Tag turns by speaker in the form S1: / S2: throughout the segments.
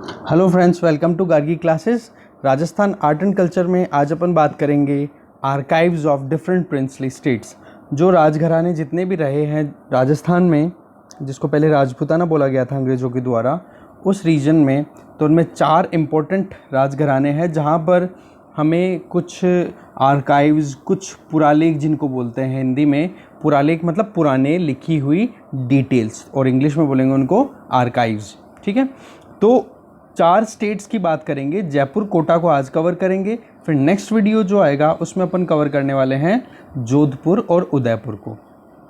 S1: Hello friends, welcome to Gargi classes. Rajasthan art and culture में आज अपन बात करेंगे archives of different princely states. जो राजघराने जितने भी रहे हैं राजस्थान में, जिसको पहले राजपूताना बोला गया था अंग्रेज़ों के द्वारा, उस रीजन में, तो उनमें 4 इम्पोर्टेंट राजघराने हैं जहाँ पर हमें कुछ आर्काइव्स, कुछ पुरालेख जिनको बोलते हैं हिंदी में। पुरालेख मतलब पुराने लिखी हुई डिटेल्स, और इंग्लिश में बोलेंगे उनको आर्काइव्स। ठीक है, तो 4 स्टेट्स की बात करेंगे। जयपुर, कोटा को आज कवर करेंगे। फिर नेक्स्ट वीडियो जो आएगा उसमें अपन कवर करने वाले हैं जोधपुर और उदयपुर को।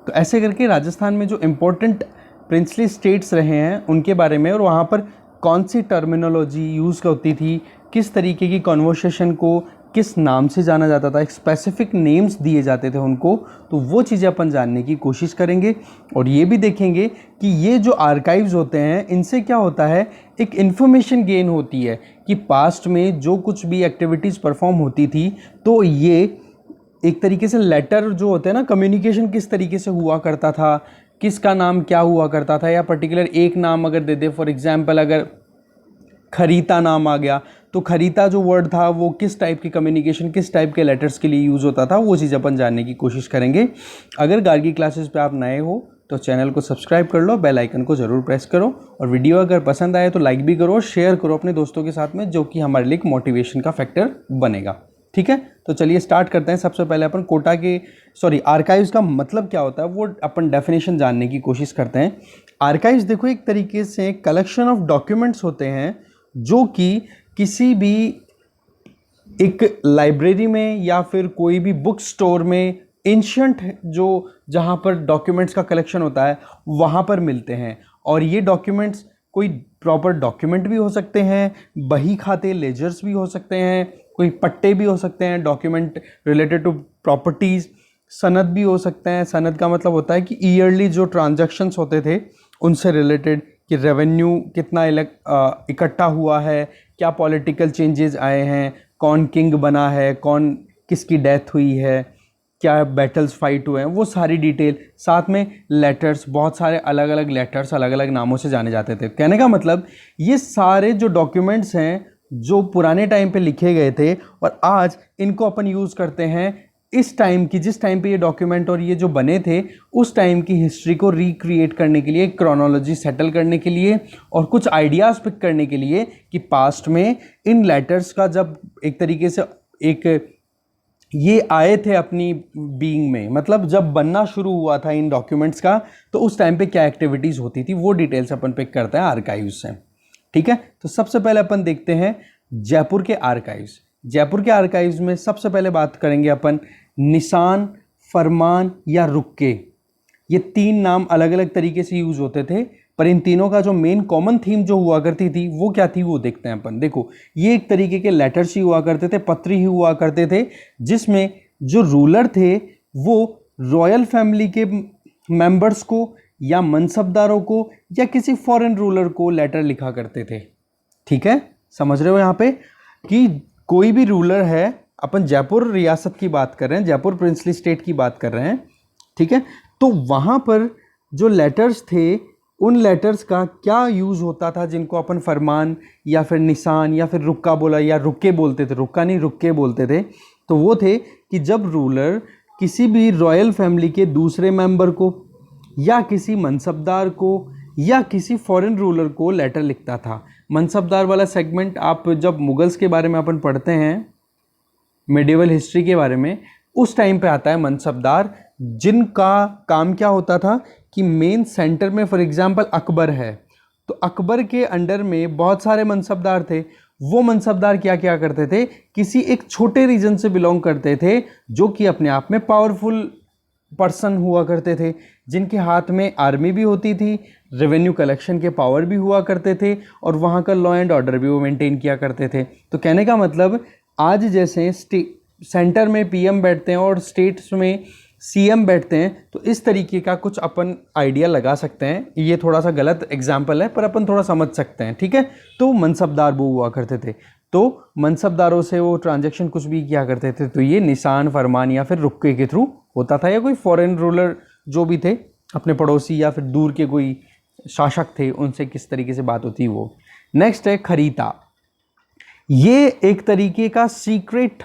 S1: तो ऐसे करके राजस्थान में जो इम्पोर्टेंट प्रिंसली स्टेट्स रहे हैं उनके बारे में, और वहाँ पर कौन सी टर्मिनोलॉजी यूज़ होती थी, किस तरीके की कॉन्वर्सेशन को किस नाम से जाना जाता था, एक स्पेसिफिक नेम्स दिए जाते थे उनको, तो वो चीज़ें अपन जानने की कोशिश करेंगे। और ये भी देखेंगे कि ये जो आर्काइव्स होते हैं इनसे क्या होता है, एक इन्फॉर्मेशन गेन होती है कि पास्ट में जो कुछ भी एक्टिविटीज़ परफॉर्म होती थी, तो ये एक तरीके से लेटर जो होते हैं ना, कम्युनिकेशन किस तरीके से हुआ करता था, किसका नाम क्या हुआ करता था, या पर्टिकुलर एक नाम अगर दे दे, फॉर एग्जाम्पल अगर खरीता नाम आ गया तो खरीता जो वर्ड था वो किस टाइप की कम्युनिकेशन, किस टाइप के लेटर्स के लिए यूज़ होता था, वो चीज़ अपन जानने की कोशिश करेंगे। अगर गार्गी क्लासेस पे आप नए हो तो चैनल को सब्सक्राइब कर लो, बेल आइकन को ज़रूर प्रेस करो, और वीडियो अगर पसंद आए तो लाइक भी करो, शेयर करो अपने दोस्तों के साथ में, जो कि हमारे लिए एक मोटिवेशन का फैक्टर बनेगा। ठीक है, तो चलिए स्टार्ट करते हैं। सबसे पहले अपन कोटा के आर्काइव्स का मतलब क्या होता है वो अपन डेफिनेशन जानने की कोशिश करते हैं। आर्काइव्स देखो एक तरीके से कलेक्शन ऑफ डॉक्यूमेंट्स होते हैं जो कि किसी भी एक लाइब्रेरी में या फिर कोई भी बुक स्टोर में एंशियंट जो जहाँ पर डॉक्यूमेंट्स का कलेक्शन होता है वहाँ पर मिलते हैं। और ये डॉक्यूमेंट्स कोई प्रॉपर डॉक्यूमेंट भी हो सकते हैं, बही खाते लेजर्स भी हो सकते हैं, कोई पट्टे भी हो सकते हैं, डॉक्यूमेंट रिलेटेड टू प्रॉपर्टीज़, सनद भी हो सकते हैं। सनद का मतलब होता है कि ईयरली जो ट्रांजैक्शंस होते थे उनसे रिलेटेड, कि रेवेन्यू कितना इकट्ठा हुआ है, क्या पॉलिटिकल चेंजेस आए हैं, कौन किंग बना है, कौन किसकी डेथ हुई है, क्या बैटल्स फाइट हुए हैं, वो सारी डिटेल। साथ में लेटर्स, बहुत सारे अलग अलग लेटर्स अलग अलग नामों से जाने जाते थे। कहने का मतलब ये सारे जो डॉक्यूमेंट्स हैं जो पुराने टाइम पे लिखे गए थे और आज इनको अपन यूज़ करते हैं इस टाइम की, जिस टाइम पे ये डॉक्यूमेंट और ये जो बने थे उस टाइम की हिस्ट्री को रिक्रिएट करने के लिए, क्रोनोलॉजी सेटल करने के लिए, और कुछ आइडियाज़ पिक करने के लिए कि पास्ट में इन लेटर्स का जब एक तरीके से एक ये आए थे अपनी बीइंग में, मतलब जब बनना शुरू हुआ था इन डॉक्यूमेंट्स का, तो उस टाइम पे क्या एक्टिविटीज़ होती थी वो डिटेल्स अपन पिक करते हैं आर्काइव्स से। ठीक है, तो सबसे पहले अपन देखते हैं जयपुर के आर्काइव्स। जयपुर के आर्काइव्स में सबसे पहले बात करेंगे अपन निशान, फरमान या रुक्के। ये 3 नाम अलग अलग तरीके से यूज होते थे, पर इन तीनों का जो मेन कॉमन थीम जो हुआ करती थी वो क्या थी वो देखते हैं अपन। देखो, ये एक तरीके के लेटर्स ही हुआ करते थे, पत्र ही हुआ करते थे, जिसमें जो रूलर थे वो रॉयल फैमिली के मेंबर्स को या मनसबदारों को या किसी फॉरेन रूलर को लेटर लिखा करते थे। ठीक है, समझ रहे हो यहाँ पे कि कोई भी रूलर है, अपन जयपुर रियासत की बात कर रहे हैं, जयपुर प्रिंसली स्टेट की बात कर रहे हैं। ठीक है, तो वहाँ पर जो लेटर्स थे उन लेटर्स का क्या यूज़ होता था, जिनको अपन फरमान या फिर निशान या फिर रुक्का बोला या रुक्के बोलते थे, रुक्का नहीं रुक्के बोलते थे। तो वो थे कि जब रूलर किसी भी रॉयल फैमिली के दूसरे मेंबर को या किसी मनसबदार को या किसी फॉरेन रूलर को लेटर लिखता था। मनसबदार वाला सेगमेंट आप जब मुगल्स के बारे में अपन पढ़ते हैं, मिडिवल हिस्ट्री के बारे में, उस टाइम पे आता है मनसबदार, जिनका काम क्या होता था कि मेन सेंटर में फॉर एग्जांपल अकबर है, तो अकबर के अंडर में बहुत सारे मनसबदार थे। वो मनसबदार क्या क्या करते थे, किसी एक छोटे रीजन से बिलोंग करते थे, जो कि अपने आप में पावरफुल पर्सन हुआ करते थे, जिनके हाथ में आर्मी भी होती थी, रेवेन्यू कलेक्शन के पावर भी हुआ करते थे, और वहाँ का लॉ एंड ऑर्डर भी वो मेंटेन किया करते थे। तो कहने का मतलब आज जैसे सेंटर में पीएम बैठते हैं और स्टेट्स में सीएम बैठते हैं, तो इस तरीके का कुछ अपन आइडिया लगा सकते हैं। ये थोड़ा सा गलत एग्जाम्पल है पर अपन थोड़ा समझ सकते हैं। ठीक है, तो मनसबदार वो हुआ करते थे, तो मनसबदारों से वो ट्रांजैक्शन कुछ भी किया करते थे, तो ये निशान, फरमान या फिर रुक्के के थ्रू होता था, या कोई फॉरेन रूलर जो भी थे अपने पड़ोसी या फिर दूर के कोई शासक थे उनसे किस तरीके से बात होती वो। नेक्स्ट है खरीता। ये एक तरीके का सीक्रेट,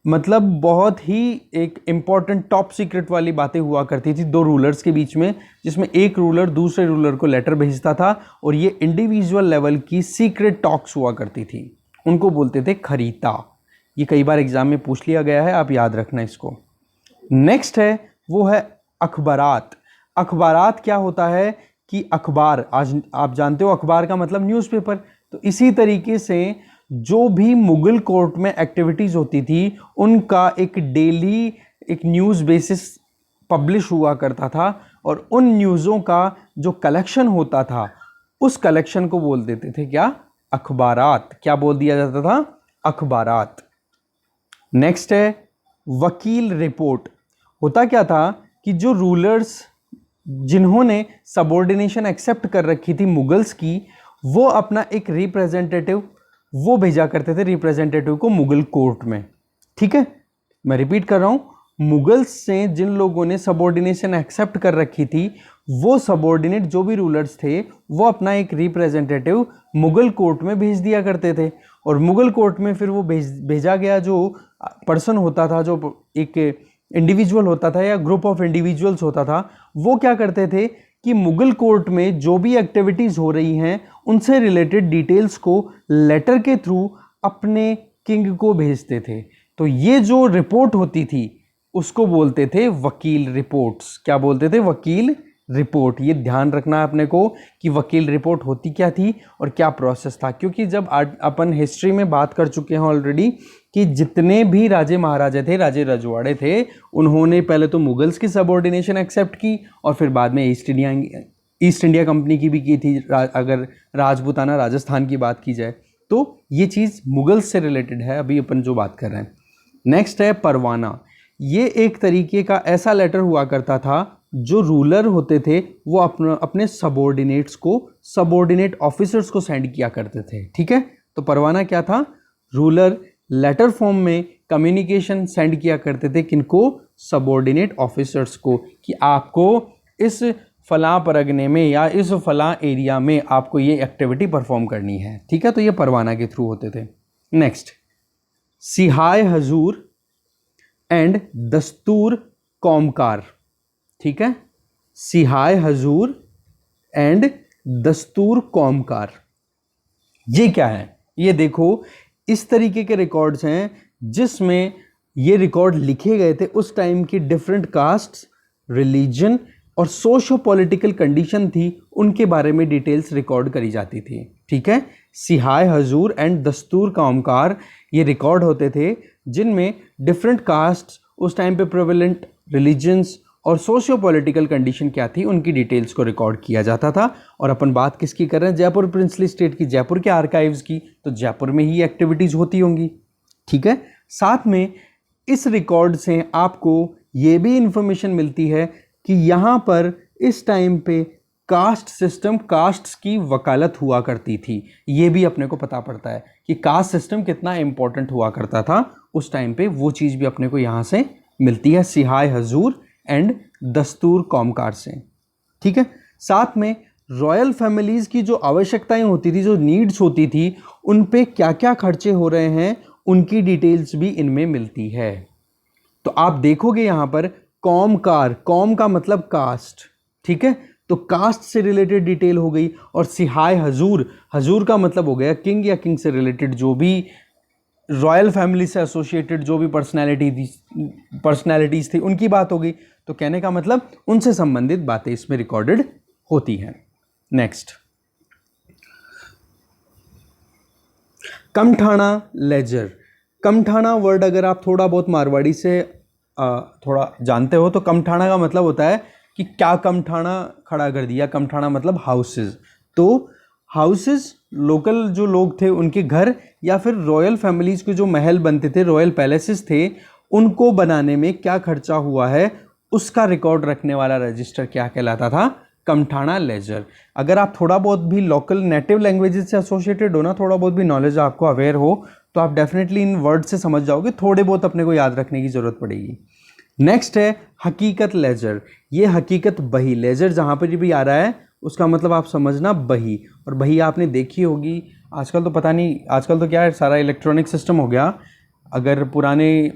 S1: मतलब बहुत ही एक इम्पॉर्टेंट टॉप सीक्रेट वाली बातें हुआ करती थी दो रूलर्स के बीच में, जिसमें एक रूलर दूसरे रूलर को लेटर भेजता था और ये इंडिविजुअल लेवल की सीक्रेट टॉक्स हुआ करती थी, उनको बोलते थे खरीता। ये कई बार एग्जाम में पूछ लिया गया है, आप याद रखना इसको। नेक्स्ट है वो है अखबारात। अखबारात क्या होता है कि अखबार, आज आप जानते हो अखबार का मतलब न्यूज़पेपर, तो इसी तरीके से जो भी मुगल कोर्ट में एक्टिविटीज़ होती थी उनका एक डेली एक न्यूज़ बेसिस पब्लिश हुआ करता था और उन न्यूज़ों का जो कलेक्शन होता था उस कलेक्शन को बोल देते थे क्या, अखबारात। क्या बोल दिया जाता था, अखबारात। नेक्स्ट है वकील रिपोर्ट। होता क्या था कि जो रूलर्स जिन्होंने सबॉर्डिनेशन एक्सेप्ट कर रखी थी मुगल्स की, वो अपना एक रिप्रेजेंटेटिव वो भेजा करते थे रिप्रेजेंटेटिव को मुगल कोर्ट में। ठीक है, मैं रिपीट कर रहा हूं, मुगल्स से जिन लोगों ने सबॉर्डिनेशन एक्सेप्ट कर रखी थी वो सबॉर्डिनेट जो भी रूलर्स थे वो अपना एक रिप्रेजेंटेटिव मुगल कोर्ट में भेज दिया करते थे और मुगल कोर्ट में फिर वो भेजा गया जो पर्सन होता था, जो एक इंडिविजुअल होता था या ग्रुप ऑफ इंडिविजुअल्स होता था, वो क्या करते थे कि मुगल कोर्ट में जो भी एक्टिविटीज़ हो रही हैं उनसे रिलेटेड डिटेल्स को लेटर के थ्रू अपने किंग को भेजते थे। तो ये जो रिपोर्ट होती थी उसको बोलते थे वकील रिपोर्ट्स। क्या बोलते थे, वकील रिपोर्ट। ये ध्यान रखना है अपने को कि वकील रिपोर्ट होती क्या थी और क्या प्रोसेस था, क्योंकि जब अपन हिस्ट्री में बात कर चुके हैं ऑलरेडी कि जितने भी राजे महाराजे थे, राजे रजवाड़े थे, उन्होंने पहले तो मुगल्स की सबऑर्डिनेशन एक्सेप्ट की और फिर बाद में ईस्ट इंडिया कंपनी की भी की थी। अगर राजपूताना राजस्थान की बात की जाए तो ये चीज़ मुगल्स से रिलेटेड है अभी अपन जो बात कर रहे हैं। नेक्स्ट है परवाना। ये एक तरीके का ऐसा लेटर हुआ करता था जो रूलर होते थे वो अपने सबॉर्डिनेट्स को, सबॉर्डिनेट ऑफिसर्स को सेंड किया करते थे। ठीक है, तो परवाना क्या था, रूलर लेटर फॉर्म में कम्युनिकेशन सेंड किया करते थे किनको, सबॉर्डिनेट ऑफिसर्स को, कि आपको इस फलां परगने में या इस फलां एरिया में आपको ये एक्टिविटी परफॉर्म करनी है। ठीक है, तो ये परवाना के थ्रू होते थे। नेक्स्ट सिहाय हजूर एंड दस्तूर कौमकार। ठीक है, सिहाय हजूर एंड दस्तूर कौमकार, ये क्या है, ये देखो इस तरीके के रिकॉर्ड्स हैं जिसमें ये रिकॉर्ड लिखे गए थे उस टाइम की डिफरेंट कास्ट, रिलीजन और सोशो पॉलिटिकल कंडीशन थी उनके बारे में डिटेल्स रिकॉर्ड करी जाती थी। ठीक है, सिहाय हजूर एंड दस्तूर कौमकार ये रिकॉर्ड होते थे जिनमें डिफरेंट कास्ट, उस टाइम पे प्रेवलेंट रिलीजन्स और सोशियो पॉलिटिकल कंडीशन क्या थी उनकी डिटेल्स को रिकॉर्ड किया जाता था। और अपन बात किसकी कर रहे हैं, जयपुर प्रिंसली स्टेट की, जयपुर के आर्काइव्स की, तो जयपुर में ही एक्टिविटीज़ होती होंगी। ठीक है, साथ में इस रिकॉर्ड से आपको ये भी इंफॉर्मेशन मिलती है कि यहाँ पर इस टाइम पे कास्ट सिस्टम, कास्ट्स की वकालत हुआ करती थी। ये भी अपने को पता पड़ता है कि कास्ट सिस्टम कितना इंपॉर्टेंट हुआ करता था उस टाइम पे, वो चीज़ भी अपने को यहाँ से मिलती है सिहाय हजूर एंड दस्तूर कौमकार से। ठीक है, साथ में रॉयल फैमिलीज़ की जो आवश्यकताएं होती थी, जो नीड्स होती थी, उन पे क्या क्या खर्चे हो रहे हैं उनकी डिटेल्स भी इनमें मिलती है। तो आप देखोगे यहाँ पर कौमकार, कौम का मतलब कास्ट। ठीक है, तो कास्ट से रिलेटेड डिटेल हो गई। और सिहाय हजूर, हजूर का मतलब हो गया किंग या किंग से रिलेटेड जो भी रॉयल फैमिली से एसोसिएटेड जो भी पर्सनैलिटीज़ थी उनकी बात हो गई। तो कहने का मतलब उनसे संबंधित बातें इसमें रिकॉर्डेड होती हैं। नेक्स्ट कमठाना लेजर। कमठाना वर्ड अगर आप थोड़ा बहुत मारवाड़ी से थोड़ा जानते हो तो कमठाना का मतलब होता है कि क्या कमठाना खड़ा कर दिया। कमठाना मतलब हाउसेस। तो हाउसेस लोकल जो लोग थे उनके घर या फिर रॉयल फैमिलीज़ के जो महल बनते थे, रॉयल पैलेसेस थे, उनको बनाने में क्या खर्चा हुआ है उसका रिकॉर्ड रखने वाला रजिस्टर क्या कहलाता था, कमठाना लेजर। अगर आप थोड़ा बहुत भी लोकल नेटिव लैंग्वेजेस से एसोसिएटेड हो ना, थोड़ा बहुत भी नॉलेज आपको अवेयर हो, तो आप डेफिनेटली इन वर्ड से समझ जाओगे। थोड़े बहुत अपने को याद रखने की ज़रूरत पड़ेगी। नेक्स्ट है हकीकत लेजर। ये हकीकत बही, लेजर जहाँ पर भी आ रहा है उसका मतलब आप समझना बही। और बही आपने देखी होगी, आजकल तो पता नहीं, आजकल तो क्या है, सारा इलेक्ट्रॉनिक सिस्टम हो गया। अगर पुराने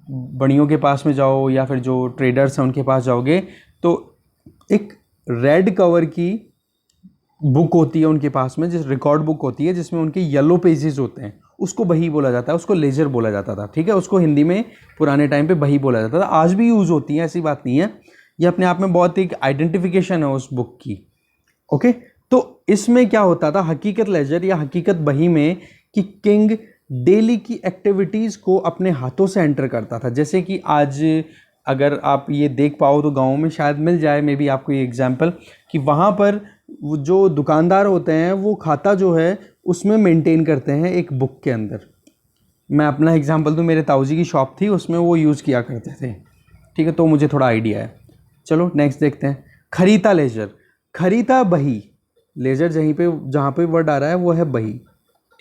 S1: बड़ियों के पास में जाओ या फिर जो ट्रेडर्स हैं उनके पास जाओगे तो एक रेड कवर की बुक होती है उनके पास में, जिस रिकॉर्ड बुक होती है जिसमें उनके येलो पेजेस होते हैं, उसको बही बोला जाता है, उसको लेजर बोला जाता था। ठीक है, उसको हिंदी में पुराने टाइम पे बही बोला जाता था, आज भी यूज़ होती है, ऐसी बात नहीं है। ये अपने आप में बहुत एक आइडेंटिफिकेशन है उस बुक की। ओके, तो इसमें क्या होता था हकीकत लेजर या हकीकत बही में, कि किंग डेली की एक्टिविटीज़ को अपने हाथों से एंटर करता था। जैसे कि आज अगर आप ये देख पाओ तो गाँव में शायद मिल जाए मे बी आपको ये एग्जाम्पल, कि वहाँ पर वो जो दुकानदार होते हैं वो खाता जो है उसमें मेंटेन करते हैं एक बुक के अंदर। मैं अपना एग्जांपल दूं, मेरे ताऊजी की शॉप थी, उसमें वो यूज़ किया करते थे। ठीक है, तो मुझे थोड़ा आइडिया है। चलो नेक्स्ट देखते हैं, खरीता लेजर। खरीता बही, लेजर जहाँ पे वर्ड आ रहा है वो है बही।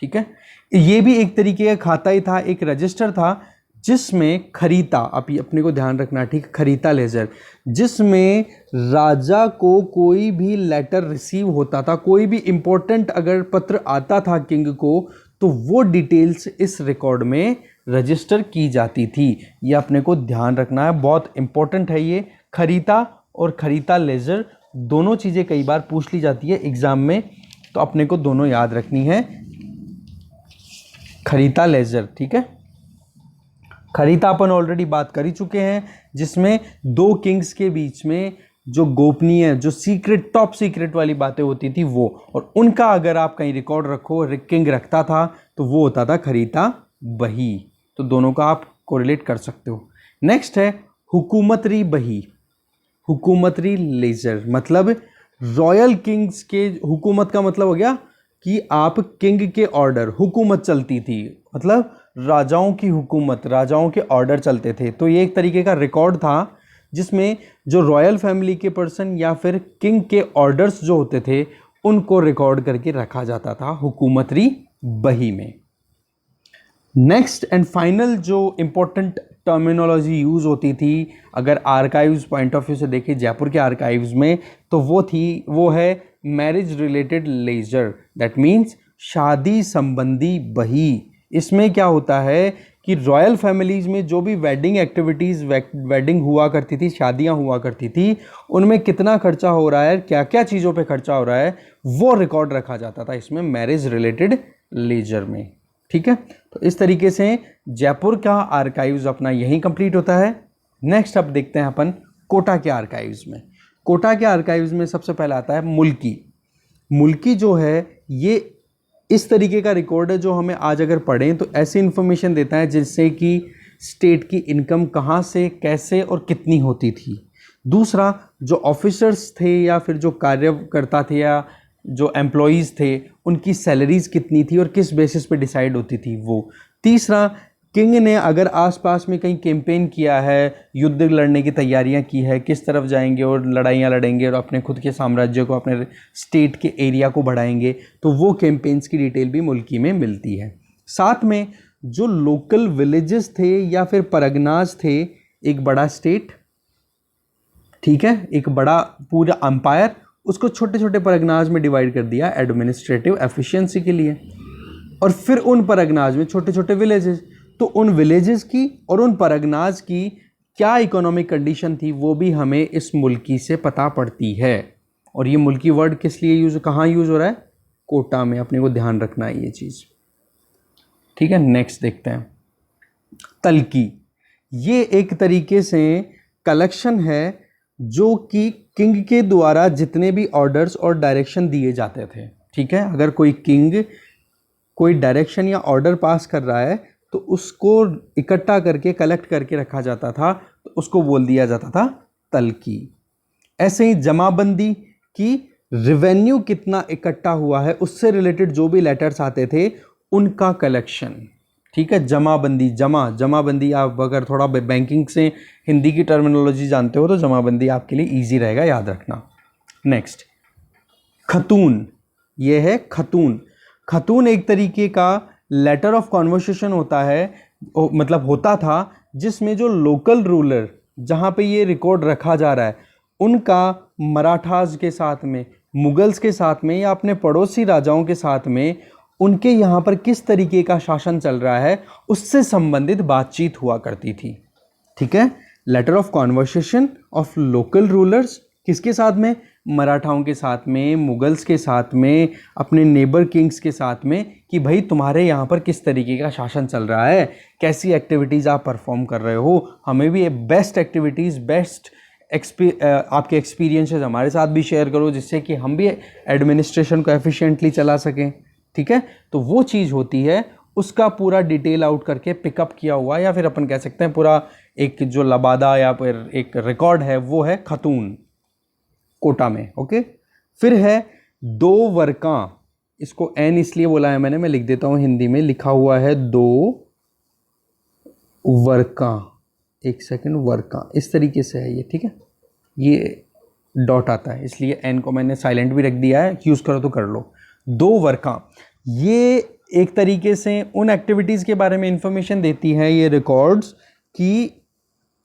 S1: ठीक है, ये भी एक तरीके का खाता ही था, एक रजिस्टर था जिसमें खरीता, अपने को ध्यान रखना, ठीक, खरीता लेजर, जिसमें राजा को कोई भी लेटर रिसीव होता था, कोई भी इंपॉर्टेंट अगर पत्र आता था किंग को, तो वो डिटेल्स इस रिकॉर्ड में रजिस्टर की जाती थी। ये अपने को ध्यान रखना है, बहुत इंपॉर्टेंट है ये। खरीता और खरीता लेजर दोनों चीज़ें कई बार पूछ ली जाती है एग्जाम में, तो अपने को दोनों याद रखनी है। खरीता लेजर, ठीक है। खरीता अपन ऑलरेडी बात कर ही चुके हैं, जिसमें दो किंग्स के बीच में जो गोपनीय, जो सीक्रेट, टॉप सीक्रेट वाली बातें होती थी वो, और उनका अगर आप कहीं रिकॉर्ड रखो, किंग रखता था, तो वो होता था खरीता बही। तो दोनों का आप कोरिलेट कर सकते हो। नेक्स्ट है हुकूमतरी बही, हुकूमतरी लेजर, मतलब रॉयल किंग्स के, हुकूमत का मतलब हो गया कि आप किंग के ऑर्डर, हुकूमत चलती थी, मतलब राजाओं की हुकूमत, राजाओं के ऑर्डर चलते थे। तो ये एक तरीके का रिकॉर्ड था जिसमें जो रॉयल फैमिली के पर्सन या फिर किंग के ऑर्डर्स जो होते थे उनको रिकॉर्ड करके रखा जाता था हुकूमतरी बही में। नेक्स्ट एंड फाइनल जो इंपॉर्टेंट टर्मिनोलॉजी यूज़ होती थी अगर आर्काइव्स पॉइंट ऑफ व्यू से देखें जयपुर के आर्काइव्स में, तो वो है marriage related ledger, that means शादी संबंधी बही। इसमें क्या होता है कि रॉयल फैमिलीज़ में जो भी वेडिंग एक्टिविटीज़, वेडिंग हुआ करती थी, शादियां हुआ करती थी, उनमें कितना खर्चा हो रहा है, क्या क्या चीज़ों पे खर्चा हो रहा है, वो रिकॉर्ड रखा जाता था इसमें मैरिज रिलेटेड लेजर में। ठीक है, तो इस तरीके से जयपुर का आर्काइव्स अपना यहीं कंप्लीट होता है। नेक्स्ट अब देखते हैं अपन कोटा के आर्काइव्स में। कोटा के आर्काइव्स में सबसे पहला आता है मुल्की। मुल्की जो है ये इस तरीके का रिकॉर्ड है जो हमें आज अगर पढ़ें तो ऐसी इन्फॉर्मेशन देता है जिससे कि स्टेट की इनकम कहाँ से, कैसे और कितनी होती थी। दूसरा, जो ऑफिसर्स थे या फिर जो कार्यकर्ता थे या जो एम्प्लॉयज़ थे उनकी सैलरीज कितनी थी और किस बेसिस पे डिसाइड होती थी वो। तीसरा, किंग ने अगर आसपास में कहीं कैंपेन किया है, युद्ध लड़ने की तैयारियां की है, किस तरफ जाएंगे और लड़ाइयाँ लड़ेंगे और अपने खुद के साम्राज्य को, अपने स्टेट के एरिया को बढ़ाएंगे, तो वो कैंपेन्स की डिटेल भी मुल्की में मिलती है। साथ में जो लोकल विलेजेस थे या फिर परगनाज थे, एक बड़ा स्टेट, ठीक है, एक बड़ा पूरा अंपायर, उसको छोटे छोटे परगनाज में डिवाइड कर दिया एडमिनिस्ट्रेटिव एफिशिएंसी के लिए, और फिर उन परगनाज में छोटे छोटे विलेजेस, तो उन विलेजेस की और उन परगनाज की क्या इकोनॉमिक कंडीशन थी वो भी हमें इस मुल्की से पता पड़ती है। और ये मुल्की वर्ड किस लिए कहाँ यूज़ हो रहा है, कोटा में, अपने को ध्यान रखना है ये चीज़। ठीक है, नेक्स्ट देखते हैं तलकी। ये एक तरीके से कलेक्शन है जो कि किंग के द्वारा जितने भी ऑर्डर्स और डायरेक्शन दिए जाते थे। ठीक है, अगर कोई किंग कोई डायरेक्शन या ऑर्डर पास कर रहा है तो उसको इकट्ठा करके, कलेक्ट करके रखा जाता था, तो उसको बोल दिया जाता था तलकी। ऐसे ही जमाबंदी की, रेवेन्यू कितना इकट्ठा हुआ है उससे रिलेटेड जो भी लेटर्स आते थे उनका कलेक्शन। ठीक है, जमाबंदी, जमाबंदी आप अगर थोड़ा बैंकिंग से हिंदी की टर्मिनोलॉजी जानते हो तो जमाबंदी आपके लिए इजी रहेगा याद रखना। नेक्स्ट खतून, ये है खतून। खतून एक तरीके का लेटर ऑफ कॉन्वर्सेशन होता है, मतलब होता था, जिसमें जो लोकल रूलर, जहाँ पे ये रिकॉर्ड रखा जा रहा है, उनका मराठास के साथ में मुगल्स के साथ में या अपने पड़ोसी राजाओं के साथ में उनके यहाँ पर किस तरीके का शासन चल रहा है उससे संबंधित बातचीत हुआ करती थी। ठीक है, letter of conversation of local rulers किसके साथ में, मराठाओं के साथ में, मुगल्स के साथ में, अपने नेबर किंग्स के साथ में, कि भाई तुम्हारे यहाँ पर किस तरीके का शासन चल रहा है, कैसी एक्टिविटीज़ आप परफॉर्म कर रहे हो, हमें भी बेस्ट एक्टिविटीज़, बेस्ट आपके एक्सपीरियंसेस हमारे साथ भी शेयर करो जिससे कि हम भी एडमिनिस्ट्रेशन को एफिशिएंटली चला सकें। ठीक है, तो वो चीज़ होती है, उसका पूरा डिटेल आउट करके पिकअप किया हुआ, या फिर अपन कह सकते हैं पूरा एक जो लबादा या फिर एक रिकॉर्ड है वो है खतून कोटा में। ओके, फिर है दो वर्का, इसको एन इसलिए बोला है मैंने, मैं लिख देता हूं हिंदी में, लिखा हुआ है दो वर्का, एक सेकंड, वर्का इस तरीके से है ये। ठीक है, ये डॉट आता है इसलिए एन को मैंने साइलेंट भी रख दिया है, यूज़ करो तो कर लो। दो वर्का, ये एक तरीके से उन एक्टिविटीज़ के बारे में इंफॉर्मेशन देती है ये रिकॉर्ड्स कि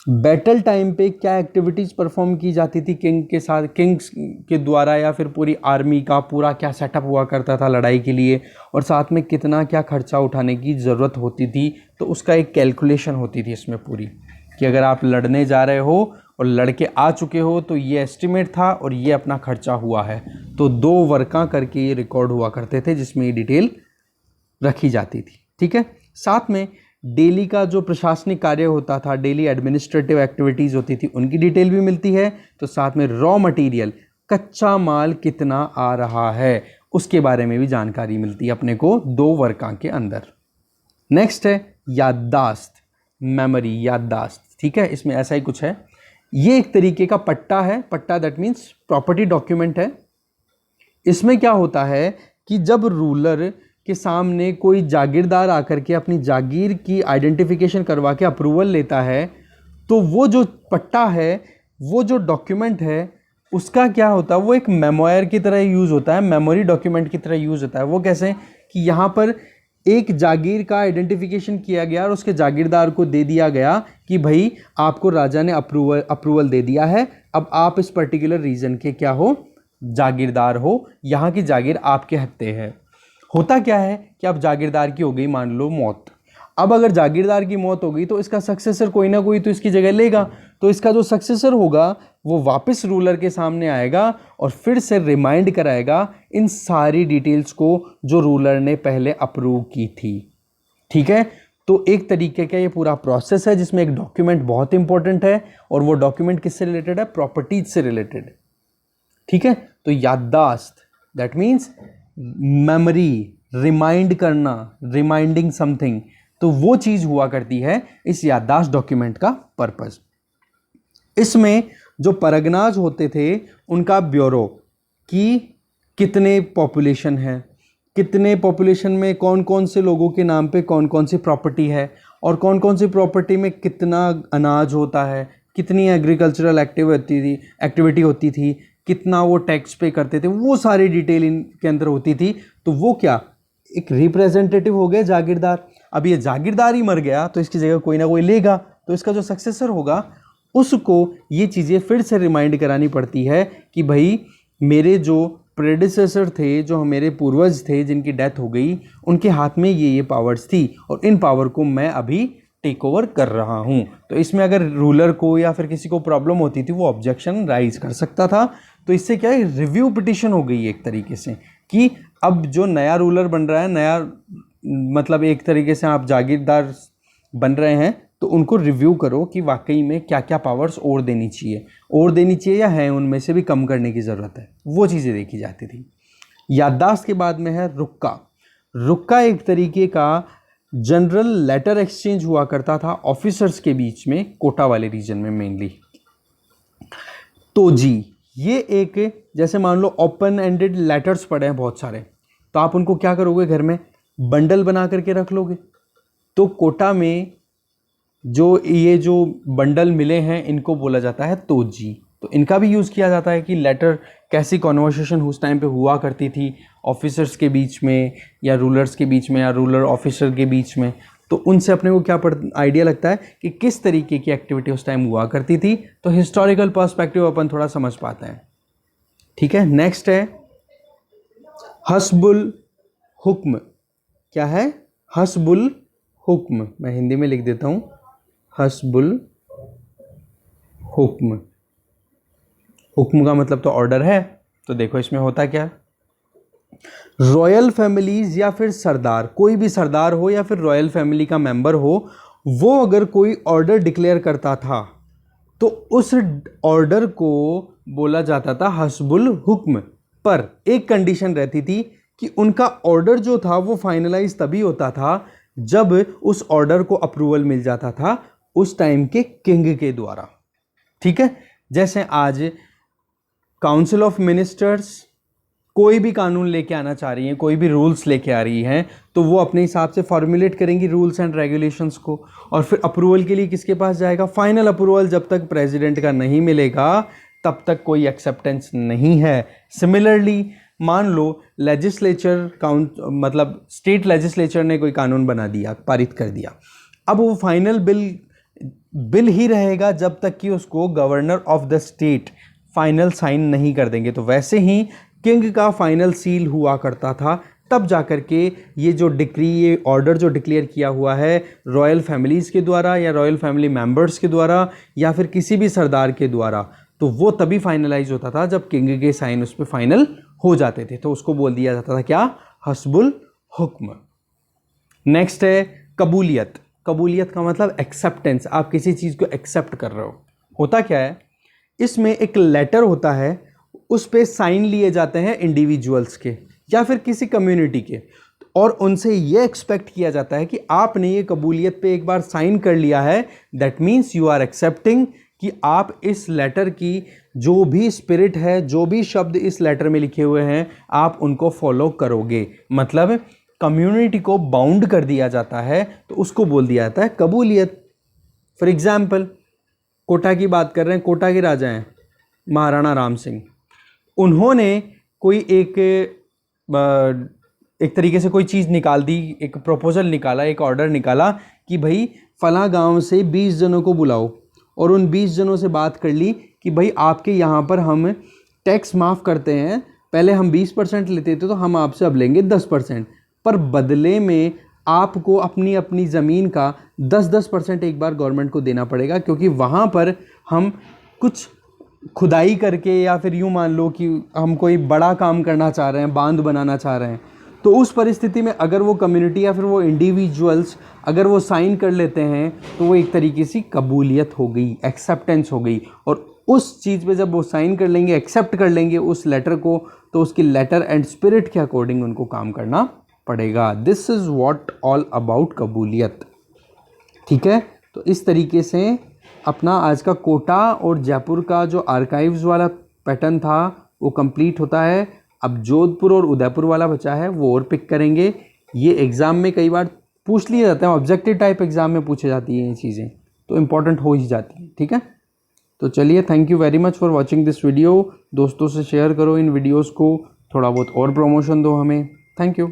S1: बैटल टाइम पे क्या एक्टिविटीज़ परफॉर्म की जाती थी किंग के साथ, किंग्स के द्वारा, या फिर पूरी आर्मी का पूरा क्या सेटअप हुआ करता था लड़ाई के लिए, और साथ में कितना क्या खर्चा उठाने की ज़रूरत होती थी। तो उसका एक कैलकुलेशन होती थी इसमें पूरी, कि अगर आप लड़ने जा रहे हो और लड़के आ चुके हो तो ये एस्टिमेट था और ये अपना खर्चा हुआ है। तो दो वर्का करके ये रिकॉर्ड हुआ करते थे जिसमें ये डिटेल रखी जाती थी। ठीक है, साथ में डेली का जो प्रशासनिक कार्य होता था, डेली एडमिनिस्ट्रेटिव एक्टिविटीज़ होती थी, उनकी डिटेल भी मिलती है। तो साथ में रॉ मटेरियल, कच्चा माल कितना आ रहा है, उसके बारे में भी जानकारी मिलती है अपने को दो वर्का के अंदर। नेक्स्ट है याददाश्त, मेमोरी, याददाश्त। ठीक है, इसमें ऐसा ही कुछ है, ये एक तरीके का पट्टा है, पट्टा दैट मीन्स प्रॉपर्टी डॉक्यूमेंट है। इसमें क्या होता है कि जब रूलर के सामने कोई जागीरदार आकर के अपनी जागीर की आइडेंटिफिकेशन करवा के अप्रूवल लेता है, तो वो जो पट्टा है, वो जो डॉक्यूमेंट है, उसका क्या होता है, वो एक मेमोयर की तरह यूज़ होता है, मेमोरी डॉक्यूमेंट की तरह यूज़ होता है। वो कैसे कि यहाँ पर एक जागीर का आइडेंटिफिकेशन किया गया और उसके जागीरदार को दे दिया गया कि भाई आपको राजा ने अप्रूवल दे दिया है, अब आप इस पर्टिकुलर रीजन के क्या हो, जागीरदार हो, यहाँ की जागीर आपके हत्ते है। होता क्या है कि अब जागीरदार की हो गई मान लो मौत, अब अगर जागीरदार की मौत हो गई तो इसका सक्सेसर कोई ना कोई तो इसकी जगह लेगा, तो इसका जो सक्सेसर होगा वो वापस रूलर के सामने आएगा और फिर से रिमाइंड कराएगा इन सारी डिटेल्स को जो रूलर ने पहले अप्रूव की थी। ठीक है, तो एक तरीके का ये पूरा प्रोसेस है जिसमें एक डॉक्यूमेंट बहुत इंपॉर्टेंट है, और वो डॉक्यूमेंट किससे रिलेटेड है, प्रॉपर्टीज से रिलेटेड। ठीक है, तो याददाश्त दैट मीन्स मेमोरी, रिमाइंड करना, रिमाइंडिंग समथिंग, तो वो चीज हुआ करती है इस याददाश्त डॉक्यूमेंट का पर्पस। इसमें जो परगनाज होते थे उनका ब्यूरो, कि कितने पॉपुलेशन है, कितने पॉपुलेशन में कौन कौन से लोगों के नाम पे कौन कौन सी प्रॉपर्टी है, और कौन कौन सी प्रॉपर्टी में कितना अनाज होता है, कितनी एग्रीकल्चरल एक्टिविटी होती थी, कितना वो टैक्स पे करते थे, वो सारी डिटेल इनके अंदर होती थी। तो वो क्या, एक रिप्रेजेंटेटिव हो गए जागीरदार। अब ये जागीरदार ही मर गया तो इसकी जगह कोई ना कोई लेगा, तो इसका जो सक्सेसर होगा उसको ये चीज़ें फिर से रिमाइंड करानी पड़ती है कि भाई मेरे जो प्रेडिसेसर थे, जो मेरे पूर्वज थे जिनकी डेथ हो गई, उनके हाथ में ये पावर्स थी और इन पावर को मैं अभी टेक ओवर कर रहा हूँ। तो इसमें अगर रूलर को या फिर किसी को प्रॉब्लम होती थी वो ऑब्जेक्शन राइज कर सकता था। तो इससे क्या है, रिव्यू पिटिशन हो गई एक तरीके से, कि अब जो नया रूलर बन रहा है, नया मतलब एक तरीके से आप जागीरदार बन रहे हैं, तो उनको रिव्यू करो कि वाकई में क्या क्या पावर्स और देनी चाहिए या है उनमें से भी कम करने की ज़रूरत है, वो चीज़ें देखी जाती थी। याददाश्त के बाद में है रुक्का। रुक्का एक तरीके का जनरल लेटर एक्सचेंज हुआ करता था ऑफिसर्स के बीच में, कोटा वाले रीजन में मेनली। तो जी ये एक, जैसे मान लो ओपन एंडेड लेटर्स पड़े हैं बहुत सारे, तो आप उनको क्या करोगे, घर में बंडल बना करके रख लोगे। तो कोटा में जो बंडल मिले हैं इनको बोला जाता है तोजी। तो इनका भी यूज़ किया जाता है कि लेटर कैसी कॉन्वर्सेशन उस टाइम पे हुआ करती थी ऑफिसर्स के बीच में या रूलर्स के बीच में या रूलर ऑफिसर के बीच में, तो उनसे अपने को क्या आइडिया लगता है कि किस तरीके की एक्टिविटी उस टाइम हुआ करती थी। तो हिस्टोरिकल पर्सपेक्टिव अपन थोड़ा समझ पाते हैं। ठीक है। नेक्स्ट है हस्बुल हुक्म। क्या है? हस्बुल हुक्म। मैं हिंदी में लिख देता हूँ, हस्बुल हुक्म। हुक्म का मतलब तो ऑर्डर है। तो देखो इसमें होता क्या, रॉयल फैमिलीज या फिर सरदार, कोई भी सरदार हो या फिर रॉयल फैमिली का मेंबर हो, वो अगर कोई ऑर्डर डिक्लेयर करता था तो उस ऑर्डर को बोला जाता था हस्बुल हुक्म। पर एक कंडीशन रहती थी कि उनका ऑर्डर जो था वो फाइनलाइज तभी होता था जब उस ऑर्डर को अप्रूवल मिल जाता था उस टाइम के किंग के द्वारा। ठीक है। जैसे आज काउंसिल ऑफ मिनिस्टर्स कोई भी कानून लेके आना चाह रही हैं, कोई भी रूल्स लेके आ रही हैं, तो वो अपने हिसाब से फॉर्मुलेट करेंगी रूल्स एंड रेगुलेशंस को, और फिर अप्रूवल के लिए किसके पास जाएगा? फाइनल अप्रूवल जब तक प्रेसिडेंट का नहीं मिलेगा तब तक कोई एक्सेप्टेंस नहीं है। सिमिलरली मान लो लेजिस्लेचर मतलब स्टेट लेजिस्लेचर ने कोई कानून बना दिया, पारित कर दिया, अब वो फाइनल बिल ही रहेगा जब तक कि उसको governor of the state final sign नहीं कर देंगे। तो वैसे ही किंग का फाइनल सील हुआ करता था, तब जाकर के ये जो डिक्री, ये ऑर्डर जो डिक्लेयर किया हुआ है रॉयल फैमिलीज़ के द्वारा या रॉयल फैमिली मेंबर्स के द्वारा या फिर किसी भी सरदार के द्वारा, तो वो तभी फाइनलाइज होता था जब किंग के साइन उस पर फाइनल हो जाते थे। तो उसको बोल दिया जाता था क्या? हस्बुल हुक्म। नेक्स्ट है कबूलियत। कबूलियत का मतलब एक्सेप्टेंस, आप किसी चीज़ को एक्सेप्ट कर रहे हो। होता क्या है, इसमें एक लेटर होता है, उस पे साइन लिए जाते हैं इंडिविजुअल्स के या फिर किसी कम्युनिटी के, और उनसे ये एक्सपेक्ट किया जाता है कि आपने ये कबूलियत पे एक बार साइन कर लिया है, that means you are accepting कि आप इस लेटर की जो भी स्पिरिट है, जो भी शब्द इस लेटर में लिखे हुए हैं, आप उनको फॉलो करोगे। मतलब कम्युनिटी को बाउंड कर दिया जाता है, तो उसको बोल दिया जाता है कबूलियत। फॉर एग्जाम्पल कोटा की बात कर रहे हैं, कोटा के राजा हैं महाराणा राम सिंह। उन्होंने कोई एक तरीके से कोई चीज़ निकाल दी, एक प्रपोजल निकाला, एक ऑर्डर निकाला कि भाई फला गांव से 20 जनों को बुलाओ, और उन 20 जनों से बात कर ली कि भाई आपके यहाँ पर हम टैक्स माफ़ करते हैं, पहले हम 20% लेते थे तो हम आपसे अब लेंगे 10%, पर बदले में आपको अपनी अपनी ज़मीन का 10% एक बार गवर्नमेंट को देना पड़ेगा, क्योंकि वहाँ पर हम कुछ खुदाई करके या फिर यूँ मान लो कि हम कोई बड़ा काम करना चाह रहे हैं, बांध बनाना चाह रहे हैं। तो उस परिस्थिति में अगर वो कम्युनिटी या फिर वो इंडिविजुअल्स अगर वो साइन कर लेते हैं तो वो एक तरीके से कबूलियत हो गई, एक्सेप्टेंस हो गई, और उस चीज़ पे जब वो साइन कर लेंगे, एक्सेप्ट कर लेंगे उस लेटर को, तो उसकी लेटर एंड स्पिरिट के अकॉर्डिंग उनको काम करना पड़ेगा। This is what all about कबूलियत। ठीक है। तो इस तरीके से अपना आज का कोटा और जयपुर का जो आर्काइव्स वाला पैटर्न था वो कंप्लीट होता है। अब जोधपुर और उदयपुर वाला बचा है, वो और पिक करेंगे। ये एग्ज़ाम में कई बार पूछ लिए जाते हैं, ऑब्जेक्टिव टाइप एग्ज़ाम में पूछे जाती हैं ये चीज़ें, तो इम्पॉर्टेंट हो ही जाती हैं। ठीक है। तो चलिए, thank you very much for watching this video. दोस्तों से शेयर करो इन वीडियोज़ को, थोड़ा बहुत और प्रमोशन दो हमें। Thank you.